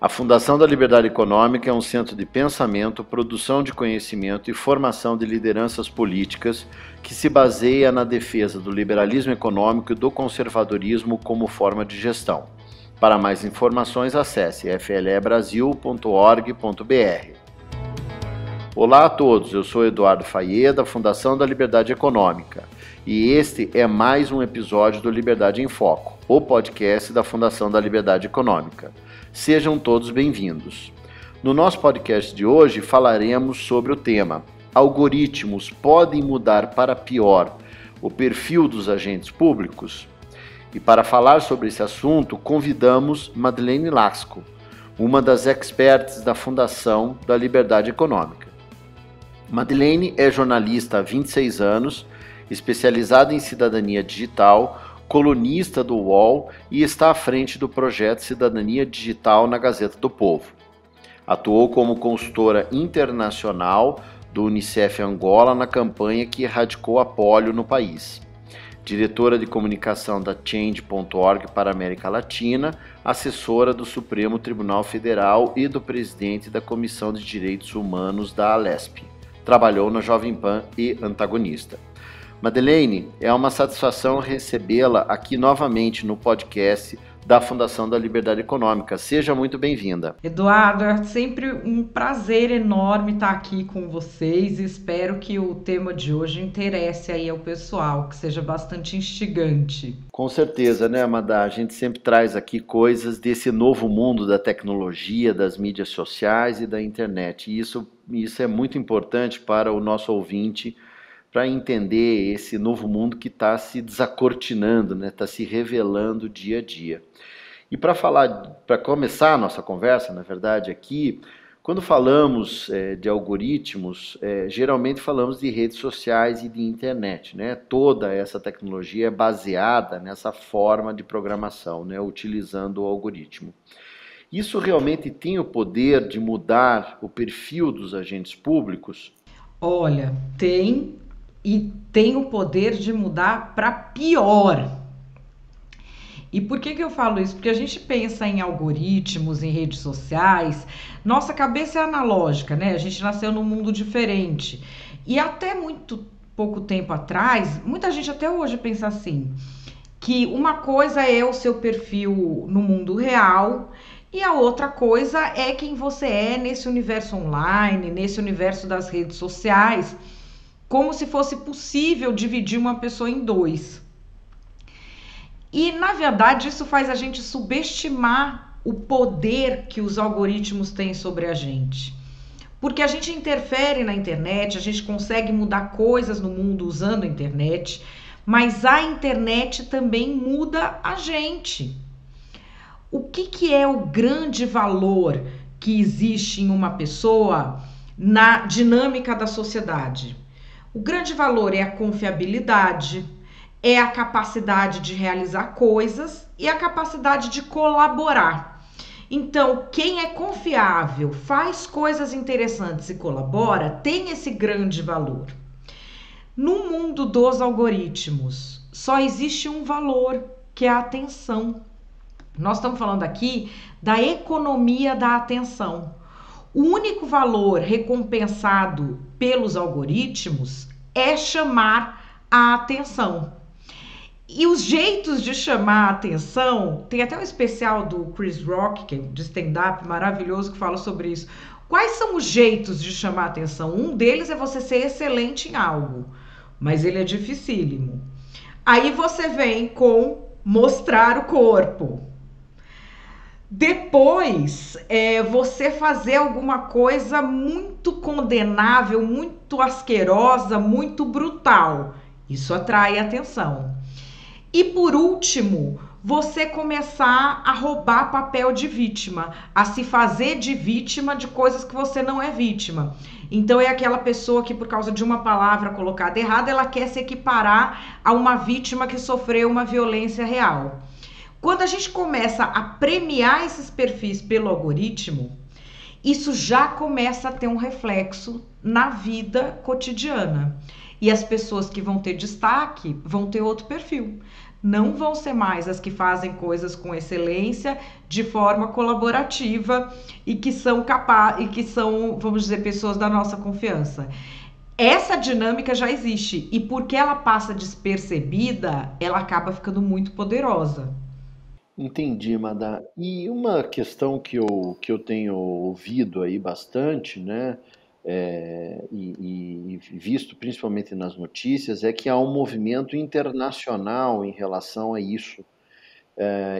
A Fundação da Liberdade Econômica é um centro de pensamento, produção de conhecimento e formação de lideranças políticas que se baseia na defesa do liberalismo econômico e do conservadorismo como forma de gestão. Para mais informações, acesse flebrasil.org.br. Olá a todos, eu sou Eduardo Fayet, da Fundação da Liberdade Econômica, e este é mais um episódio do Liberdade em Foco, o podcast da Fundação da Liberdade Econômica. Sejam todos bem-vindos. No nosso podcast de hoje falaremos sobre o tema: algoritmos podem mudar para pior o perfil dos agentes públicos? E para falar sobre esse assunto, convidamos Madeleine Lasco, uma das experts da Fundação da Liberdade Econômica. Madeleine é jornalista há 26 anos, especializada em cidadania digital, colunista do UOL e está à frente do projeto Cidadania Digital na Gazeta do Povo. Atuou como consultora internacional do Unicef Angola na campanha que erradicou a polio no país. Diretora de comunicação da Change.org para a América Latina, assessora do Supremo Tribunal Federal e do presidente da Comissão de Direitos Humanos da Alesp. Trabalhou na Jovem Pan e Antagonista. Madeleine, é uma satisfação recebê-la aqui novamente no podcast da Fundação da Liberdade Econômica. Seja muito bem-vinda. Eduardo, é sempre um prazer enorme estar aqui com vocês e espero que o tema de hoje interesse aí ao pessoal, que seja bastante instigante. Com certeza, né, Madá? A gente sempre traz aqui coisas desse novo mundo da tecnologia, das mídias sociais e da internet. E isso é muito importante para o nosso ouvinte, para entender esse novo mundo que está se desacortinando, né? Está se revelando dia a dia. E para começar a nossa conversa, na verdade, aqui, quando falamos de algoritmos, geralmente falamos de redes sociais e de internet, né? Toda essa tecnologia é baseada nessa forma de programação, né? Utilizando o algoritmo. Isso realmente tem o poder de mudar o perfil dos agentes públicos? Olha, tem o poder de mudar para pior. E por que eu falo isso? Porque a gente pensa em algoritmos, em redes sociais, nossa cabeça é analógica, né? A gente nasceu num mundo diferente. E até muito pouco tempo atrás, muita gente até hoje pensa assim, que uma coisa é o seu perfil no mundo real e a outra coisa é quem você é nesse universo online, nesse universo das redes sociais, como se fosse possível dividir uma pessoa em dois. E, na verdade, isso faz a gente subestimar o poder que os algoritmos têm sobre a gente. Porque a gente interfere na internet, a gente consegue mudar coisas no mundo usando a internet, mas a internet também muda a gente. O que é o grande valor que existe em uma pessoa na dinâmica da sociedade? O grande valor é a confiabilidade, é a capacidade de realizar coisas e a capacidade de colaborar. Então, quem é confiável, faz coisas interessantes e colabora, tem esse grande valor. No mundo dos algoritmos, só existe um valor, que é a atenção. Nós estamos falando aqui da economia da atenção. O único valor recompensado pelos algoritmos é chamar a atenção. E os jeitos de chamar a atenção, tem até um especial do Chris Rock, que é de stand-up maravilhoso, que fala sobre isso. Quais são os jeitos de chamar a atenção? Um deles é você ser excelente em algo, mas ele é dificílimo. Aí você vem com mostrar o corpo. Depois, você fazer alguma coisa muito condenável, muito asquerosa, muito brutal. Isso atrai atenção. E por último, você começar a roubar papel de vítima, a se fazer de vítima de coisas que você não é vítima. Então é aquela pessoa que por causa de uma palavra colocada errada, ela quer se equiparar a uma vítima que sofreu uma violência real. Quando a gente começa a premiar esses perfis pelo algoritmo, isso já começa a ter um reflexo na vida cotidiana. E as pessoas que vão ter destaque vão ter outro perfil. não vão ser mais as que fazem coisas com excelência, de forma colaborativa e que são vamos dizer, pessoas da nossa confiança. Essa dinâmica já existe e porque ela passa despercebida, ela acaba ficando muito poderosa. Entendi, Madá. E uma questão que eu tenho ouvido aí bastante, né, e visto principalmente nas notícias, é que há um movimento internacional em relação a isso.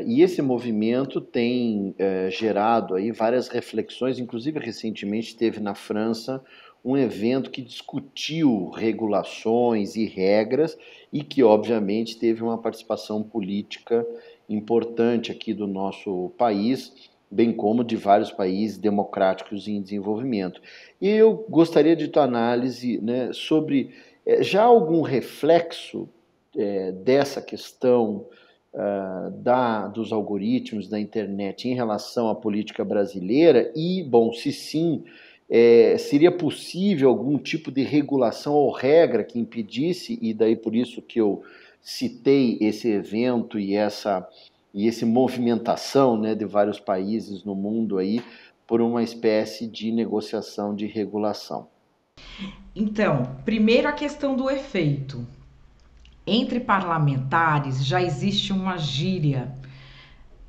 E esse movimento tem gerado aí várias reflexões, inclusive recentemente teve na França um evento que discutiu regulações e regras e que obviamente teve uma participação política importante aqui do nosso país, bem como de vários países democráticos em desenvolvimento. E eu gostaria de tua análise, né, sobre já algum reflexo dessa questão dos algoritmos da internet em relação à política brasileira e, bom, se sim, seria possível algum tipo de regulação ou regra que impedisse, e daí por isso que eu citei esse evento e essa movimentação, né, de vários países no mundo aí por uma espécie de negociação de regulação. Então, primeiro a questão do efeito. Entre parlamentares já existe uma gíria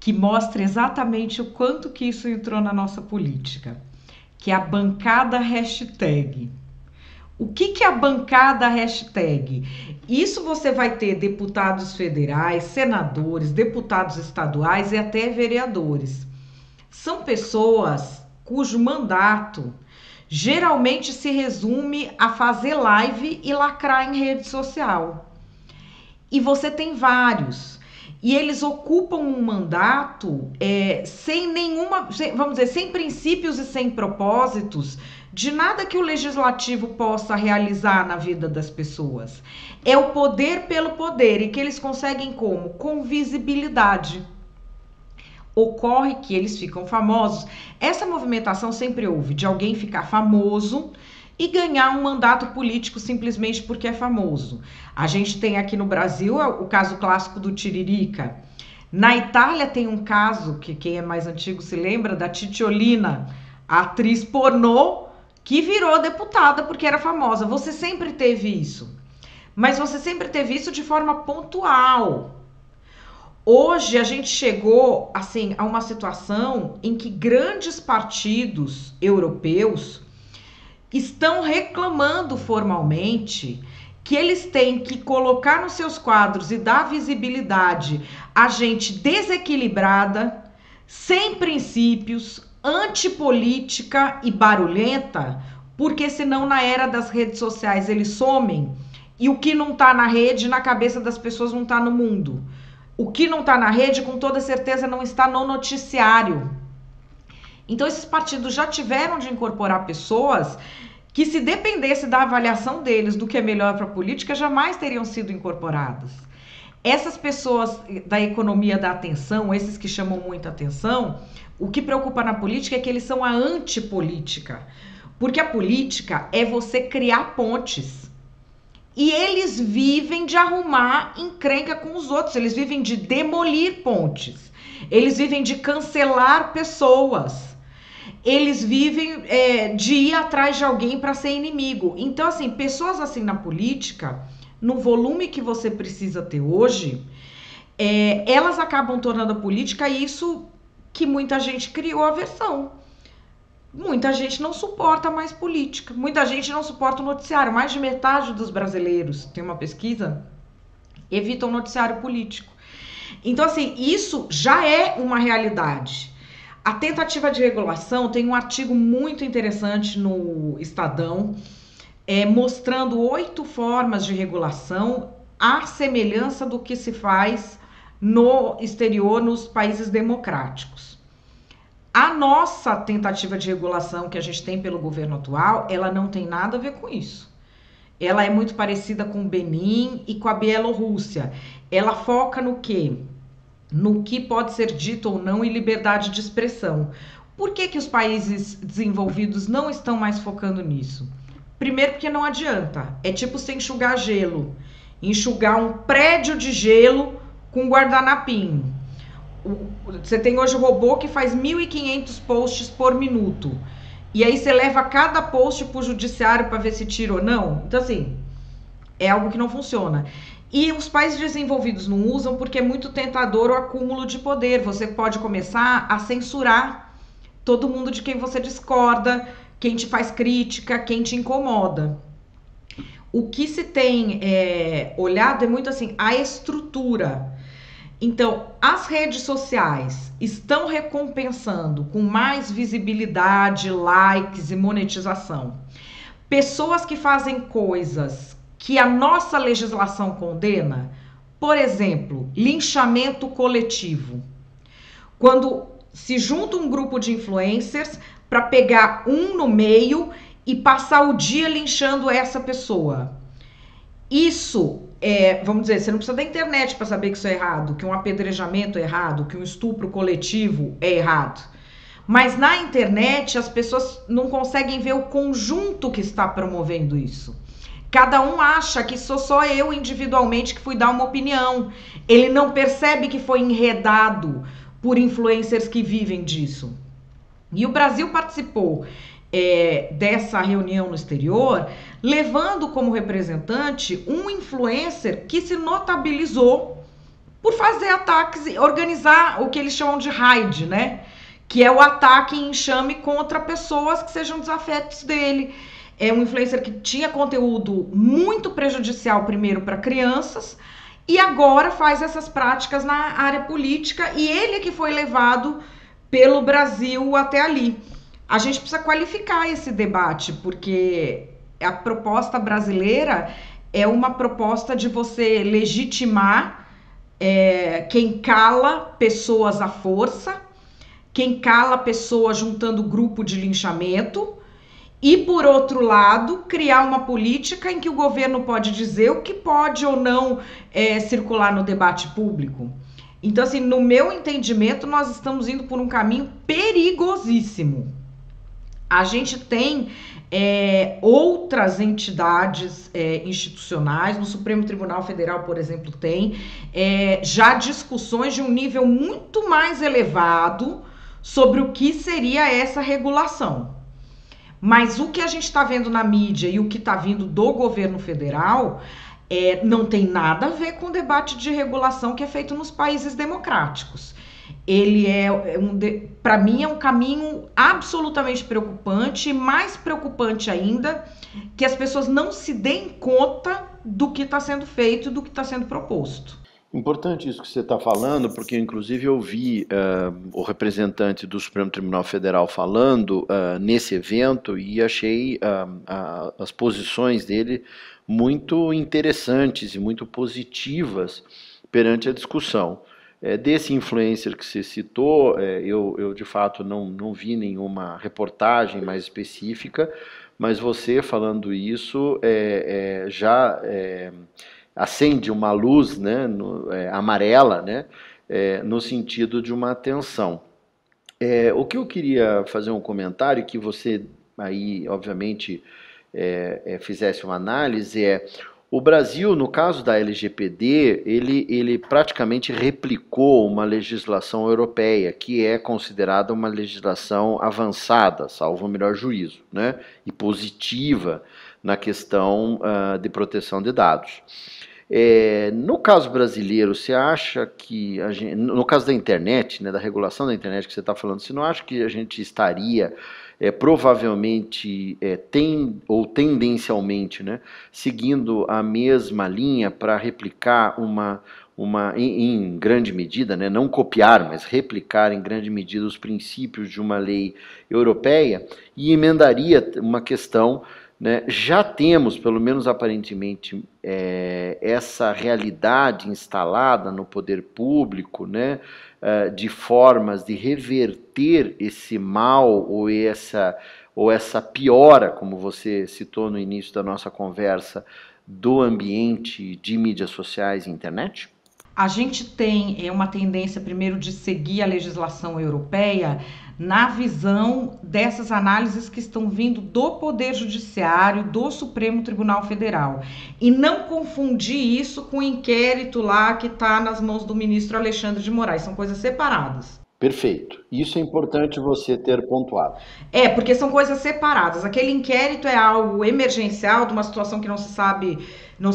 que mostra exatamente o quanto que isso entrou na nossa política, que é a bancada hashtag. O que é a bancada hashtag? Isso você vai ter deputados federais, senadores, deputados estaduais e até vereadores. São pessoas cujo mandato geralmente se resume a fazer live e lacrar em rede social. E você tem vários. E eles ocupam um mandato sem nenhuma, vamos dizer, sem princípios e sem propósitos de nada que o legislativo possa realizar na vida das pessoas. É o poder pelo poder e que eles conseguem como? Com visibilidade. Ocorre que eles ficam famosos. Essa movimentação sempre houve de alguém ficar famoso e ganhar um mandato político simplesmente porque é famoso. A gente tem aqui no Brasil o caso clássico do Tiririca. Na Itália tem um caso, que quem é mais antigo se lembra, da Titiolina, a atriz pornô que virou deputada porque era famosa. Você sempre teve isso, mas você sempre teve isso de forma pontual. Hoje a gente chegou assim, a uma situação em que grandes partidos europeus estão reclamando formalmente que eles têm que colocar nos seus quadros e dar visibilidade a gente desequilibrada, sem princípios, antipolítica e barulhenta, porque senão na era das redes sociais eles somem e o que não tá na rede, na cabeça das pessoas não tá no mundo. O que não tá na rede, com toda certeza, não está no noticiário. Então esses partidos já tiveram de incorporar pessoas que, se dependesse da avaliação deles do que é melhor para a política, jamais teriam sido incorporadas. Essas pessoas da economia da atenção, esses que chamam muita atenção, o que preocupa na política é que eles são a antipolítica. Porque a política é você criar pontes. E eles vivem de arrumar encrenca com os outros, eles vivem de demolir pontes, eles vivem de cancelar pessoas. Eles vivem de ir atrás de alguém para ser inimigo. Então, assim, pessoas assim na política, no volume que você precisa ter hoje, elas acabam tornando a política isso que muita gente criou aversão. Muita gente não suporta mais política. Muita gente não suporta o noticiário. Mais de metade dos brasileiros, tem uma pesquisa, evitam o noticiário político. Então, assim, isso já é uma realidade. A tentativa de regulação, tem um artigo muito interessante no Estadão, mostrando 8 formas de regulação à semelhança do que se faz no exterior, nos países democráticos. A nossa tentativa de regulação que a gente tem pelo governo atual, ela não tem nada a ver com isso. Ela é muito parecida com o Benin e com a Bielorrússia. Ela foca no quê? No que pode ser dito ou não em liberdade de expressão. Por que os países desenvolvidos não estão mais focando nisso? Primeiro porque não adianta. É tipo você enxugar gelo. Enxugar um prédio de gelo com guardanapinho. Você tem hoje o robô que faz 1.500 posts por minuto. E aí você leva cada post pro judiciário para ver se tira ou não. Então, assim, é algo que não funciona. E os países desenvolvidos não usam porque é muito tentador o acúmulo de poder. Você pode começar a censurar todo mundo de quem você discorda, quem te faz crítica, quem te incomoda. O que se tem olhado é muito assim, a estrutura. Então, as redes sociais estão recompensando com mais visibilidade, likes e monetização pessoas que fazem coisas que a nossa legislação condena. Por exemplo, linchamento coletivo. Quando se junta um grupo de influencers para pegar um no meio e passar o dia linchando essa pessoa. Isso vamos dizer, você não precisa da internet para saber que isso é errado, que um apedrejamento é errado, que um estupro coletivo é errado. Mas na internet as pessoas não conseguem ver o conjunto que está promovendo isso. Cada um acha que sou só eu individualmente que fui dar uma opinião. Ele não percebe que foi enredado por influencers que vivem disso. E o Brasil participou dessa reunião no exterior, levando como representante um influencer que se notabilizou por fazer ataques, organizar o que eles chamam de raid, né? Que é o ataque em enxame contra pessoas que sejam desafetos dele. É um influencer que tinha conteúdo muito prejudicial primeiro para crianças e agora faz essas práticas na área política e ele que foi levado pelo Brasil até ali. A gente precisa qualificar esse debate, porque a proposta brasileira é uma proposta de você legitimar quem cala pessoas à força, quem cala pessoas juntando grupo de linchamento e, por outro lado, criar uma política em que o governo pode dizer o que pode ou não circular no debate público. Então, assim, no meu entendimento, nós estamos indo por um caminho perigosíssimo. A gente tem outras entidades institucionais, no Supremo Tribunal Federal, por exemplo, tem já discussões de um nível muito mais elevado sobre o que seria essa regulação. Mas o que a gente está vendo na mídia e o que está vindo do governo federal não tem nada a ver com o debate de regulação que é feito nos países democráticos. Ele para mim, é um caminho absolutamente preocupante, e mais preocupante ainda que as pessoas não se deem conta do que está sendo feito e do que está sendo proposto. Importante isso que você está falando, porque inclusive eu vi o representante do Supremo Tribunal Federal falando nesse evento e achei as posições dele muito interessantes e muito positivas perante a discussão. Desse influencer que você citou, eu de fato não vi nenhuma reportagem mais específica, mas você falando isso já acende uma luz, né, amarela, né, no sentido de uma atenção. O que eu queria fazer um comentário, que você aí, obviamente, fizesse uma análise, o Brasil, no caso da LGPD, ele praticamente replicou uma legislação europeia, que é considerada uma legislação avançada, salvo o melhor juízo, né, e positiva na questão de proteção de dados. No caso brasileiro, você acha que, no caso da internet, né, da regulação da internet que você está falando, você não acha que a gente estaria provavelmente ou tendencialmente, né, seguindo a mesma linha para replicar em grande medida, né, não copiar, mas replicar em grande medida os princípios de uma lei europeia e emendaria uma questão, né? Já temos, pelo menos aparentemente, essa realidade instalada no poder público, né? De formas de reverter esse mal ou essa piora, como você citou no início da nossa conversa, do ambiente de mídias sociais e internet? A gente tem uma tendência, primeiro, de seguir a legislação europeia na visão dessas análises que estão vindo do Poder Judiciário, do Supremo Tribunal Federal. E não confundir isso com o inquérito lá que está nas mãos do ministro Alexandre de Moraes. São coisas separadas. Perfeito. Isso é importante você ter pontuado. Porque são coisas separadas. Aquele inquérito é algo emergencial, de uma situação que não se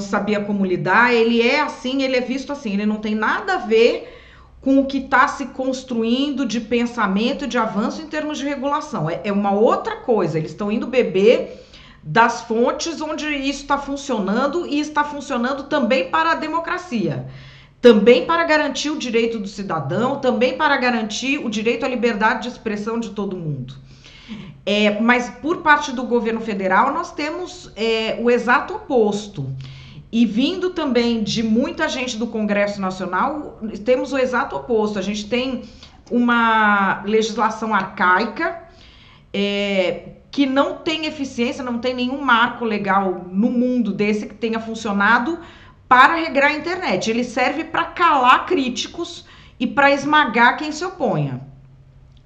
sabia como lidar. Ele é assim, ele é visto assim. Ele não tem nada a ver com o que está se construindo de pensamento e de avanço em termos de regulação. É uma outra coisa. Eles estão indo beber das fontes onde isso está funcionando e está funcionando também para a democracia. Também para garantir o direito do cidadão, também para garantir o direito à liberdade de expressão de todo mundo. Mas por parte do governo federal nós temos o exato oposto. E vindo também de muita gente do Congresso Nacional, temos o exato oposto. A gente tem uma legislação arcaica, que não tem eficiência, não tem nenhum marco legal no mundo desse que tenha funcionado para regrar a internet. Ele serve para calar críticos e para esmagar quem se oponha.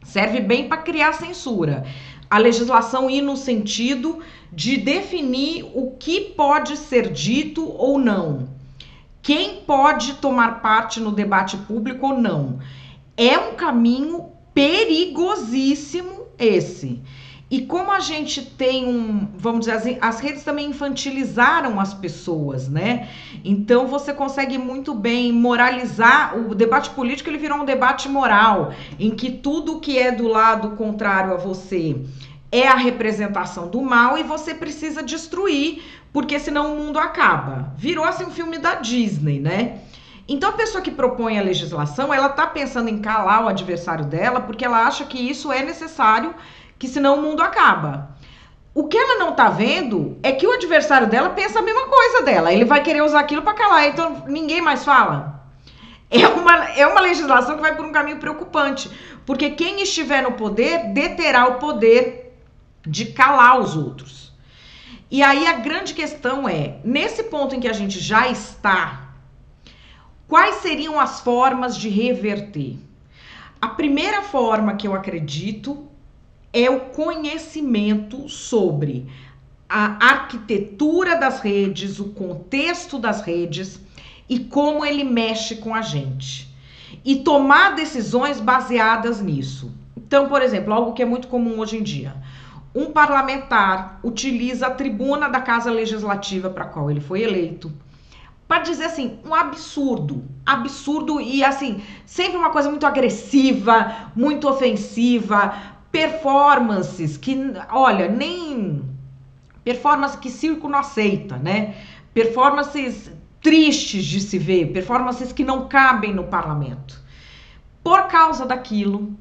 Serve bem para criar censura. A legislação ir no sentido de definir o que pode ser dito ou não. Quem pode tomar parte no debate público ou não. É um caminho perigosíssimo esse. E como a gente tem vamos dizer assim, as redes também infantilizaram as pessoas, né? Então você consegue muito bem moralizar. O debate político, ele virou um debate moral, em que tudo que é do lado contrário a você é a representação do mal e você precisa destruir, porque senão o mundo acaba. Virou assim um filme da Disney, né? Então a pessoa que propõe a legislação, ela tá pensando em calar o adversário dela, porque ela acha que isso é necessário, que senão o mundo acaba. O que ela não tá vendo é que o adversário dela pensa a mesma coisa dela. Ele vai querer usar aquilo para calar, então ninguém mais fala. É uma legislação que vai por um caminho preocupante, porque quem estiver no poder deterá o poder de calar os outros. E aí a grande questão nesse ponto em que a gente já está, quais seriam as formas de reverter? A primeira forma que eu acredito é o conhecimento sobre a arquitetura das redes, o contexto das redes e como ele mexe com a gente. E tomar decisões baseadas nisso. Então, por exemplo, algo que é muito comum hoje em dia. Um parlamentar utiliza a tribuna da Casa Legislativa para a qual ele foi eleito para dizer assim, um absurdo e assim, sempre uma coisa muito agressiva, muito ofensiva, performances que, olha, nem performance que circo não aceita, né? Performances tristes de se ver, performances que não cabem no parlamento. Por causa daquilo,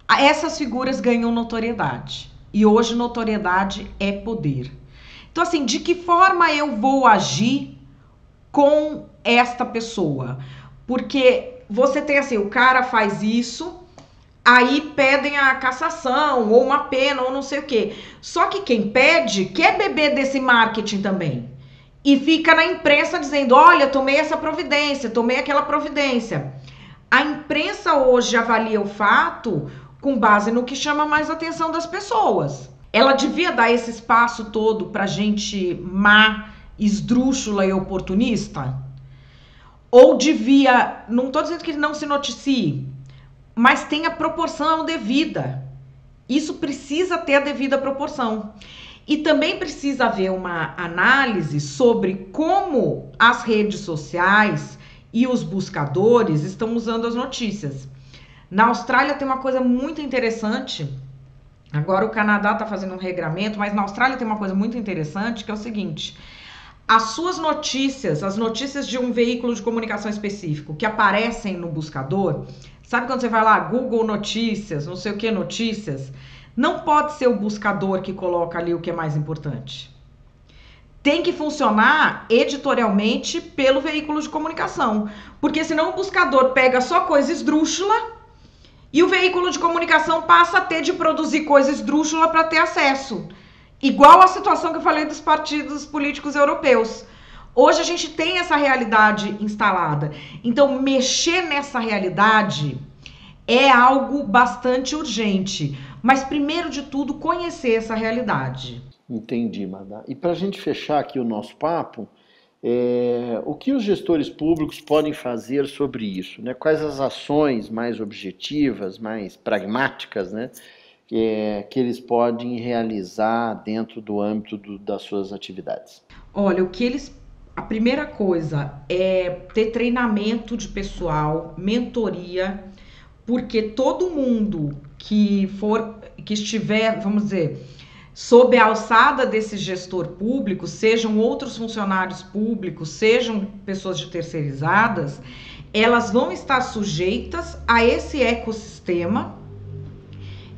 essas figuras ganham notoriedade. E hoje notoriedade é poder. Então, assim, de que forma eu vou agir com esta pessoa? Porque você tem assim, o cara faz isso, aí pedem a cassação, ou uma pena, ou não sei o quê. Só que quem pede quer beber desse marketing também. E fica na imprensa dizendo, olha, tomei essa providência, tomei aquela providência. A imprensa hoje avalia o fato com base no que chama mais a atenção das pessoas. Ela devia dar esse espaço todo pra gente má, esdrúxula e oportunista? Ou devia, não tô dizendo que não se noticie, mas tenha proporção devida. Isso precisa ter a devida proporção. E também precisa haver uma análise sobre como as redes sociais e os buscadores estão usando as notícias. Na Austrália tem uma coisa muito interessante. Agora o Canadá está fazendo um regramento, mas na Austrália tem uma coisa muito interessante, que é o seguinte: as suas notícias, as notícias de um veículo de comunicação específico que aparecem no buscador, sabe quando você vai lá, Google Notícias, não sei o que Notícias, não pode ser o buscador que coloca ali o que é mais importante. Tem que funcionar editorialmente pelo veículo de comunicação, porque senão o buscador pega só coisa esdrúxula e o veículo de comunicação passa a ter de produzir coisa esdrúxula para ter acesso. Igual a situação que eu falei dos partidos políticos europeus. Hoje a gente tem essa realidade instalada. Então, mexer nessa realidade é algo bastante urgente. Mas, primeiro de tudo, conhecer essa realidade. Entendi, Madá. E para a gente fechar aqui o nosso papo, o que os gestores públicos podem fazer sobre isso, né? Quais as ações mais objetivas, mais pragmáticas, né, que eles podem realizar dentro do âmbito das suas atividades? Olha, a primeira coisa é ter treinamento de pessoal, mentoria, porque todo mundo que estiver, vamos dizer, sob a alçada desse gestor público, sejam outros funcionários públicos, sejam pessoas de terceirizadas, elas vão estar sujeitas a esse ecossistema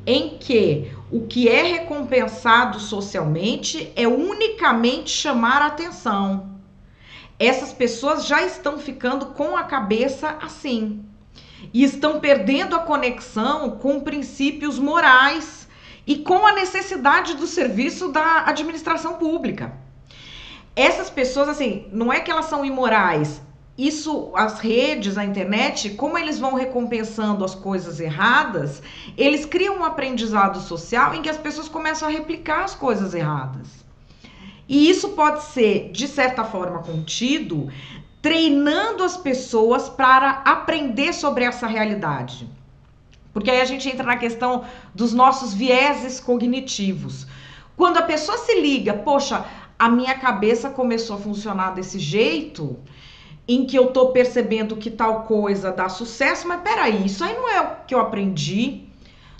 em que o que é recompensado socialmente é unicamente chamar a atenção. Essas pessoas já estão ficando com a cabeça assim e estão perdendo a conexão com princípios morais e com a necessidade do serviço da administração pública. Essas pessoas, assim, não é que elas são imorais. Isso, as redes, a internet, como eles vão recompensando as coisas erradas, eles criam um aprendizado social em que as pessoas começam a replicar as coisas erradas. E isso pode ser, de certa forma, contido, treinando as pessoas para aprender sobre essa realidade. Porque aí a gente entra na questão dos nossos vieses cognitivos. Quando a pessoa se liga, poxa, a minha cabeça começou a funcionar desse jeito, em que eu tô percebendo que tal coisa dá sucesso, mas peraí, isso aí não é o que eu aprendi,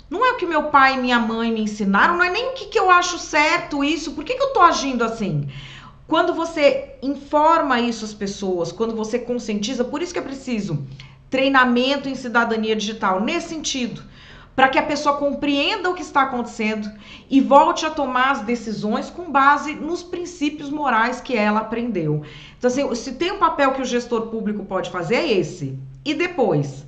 não é o que meu pai e minha mãe me ensinaram, não é nem o que eu acho certo isso, por que eu tô agindo assim? Quando você informa isso às pessoas, quando você conscientiza, por isso que é preciso treinamento em cidadania digital, nesse sentido, para que a pessoa compreenda o que está acontecendo e volte a tomar as decisões com base nos princípios morais que ela aprendeu. Então, assim, se tem um papel que o gestor público pode fazer, é esse. E depois,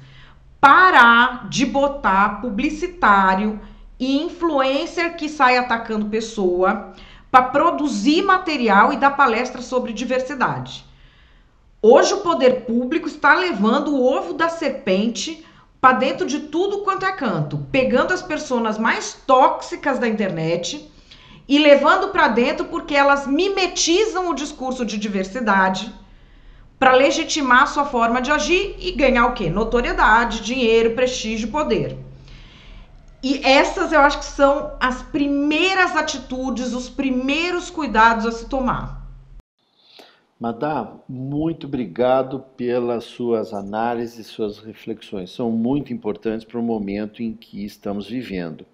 parar de botar publicitário e influencer que sai atacando pessoa para produzir material e dar palestra sobre diversidade. Hoje o poder público está levando o ovo da serpente para dentro de tudo quanto é canto, pegando as pessoas mais tóxicas da internet e levando para dentro porque elas mimetizam o discurso de diversidade para legitimar a sua forma de agir e ganhar o quê? Notoriedade, dinheiro, prestígio, poder. E essas eu acho que são as primeiras atitudes, os primeiros cuidados a se tomar. Madá, muito obrigado pelas suas análises, suas reflexões. São muito importantes para o momento em que estamos vivendo.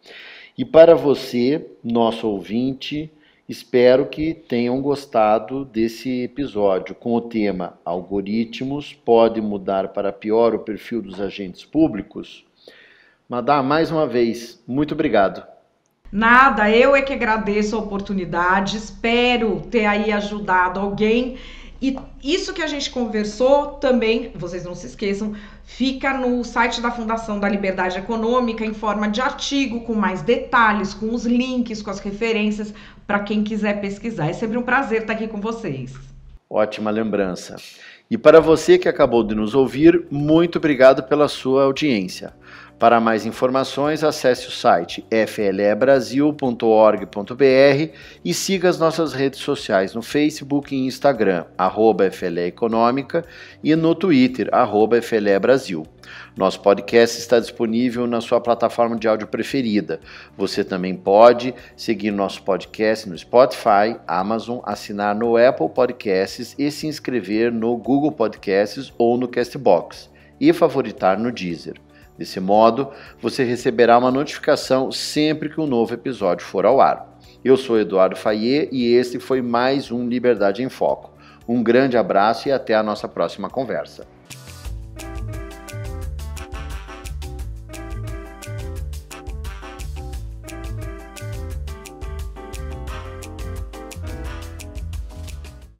E para você, nosso ouvinte, espero que tenham gostado desse episódio com o tema Algoritmos podem mudar para pior o perfil dos agentes públicos. Madá, mais uma vez, muito obrigado. Nada, eu é que agradeço a oportunidade, espero ter aí ajudado alguém. E isso que a gente conversou também, vocês não se esqueçam, fica no site da Fundação da Liberdade Econômica em forma de artigo, com mais detalhes, com os links, com as referências, para quem quiser pesquisar. É sempre um prazer estar aqui com vocês. Ótima lembrança. E para você que acabou de nos ouvir, muito obrigado pela sua audiência. Para mais informações, acesse o site flebrasil.org.br e siga as nossas redes sociais no Facebook e Instagram, @FLEeconômica, e no Twitter, @FLEbrasil. Nosso podcast está disponível na sua plataforma de áudio preferida. Você também pode seguir nosso podcast no Spotify, Amazon, assinar no Apple Podcasts e se inscrever no Google Podcasts ou no Castbox e favoritar no Deezer. Desse modo, você receberá uma notificação sempre que um novo episódio for ao ar. Eu sou Eduardo Fayet e esse foi mais um Liberdade em Foco. Um grande abraço e até a nossa próxima conversa.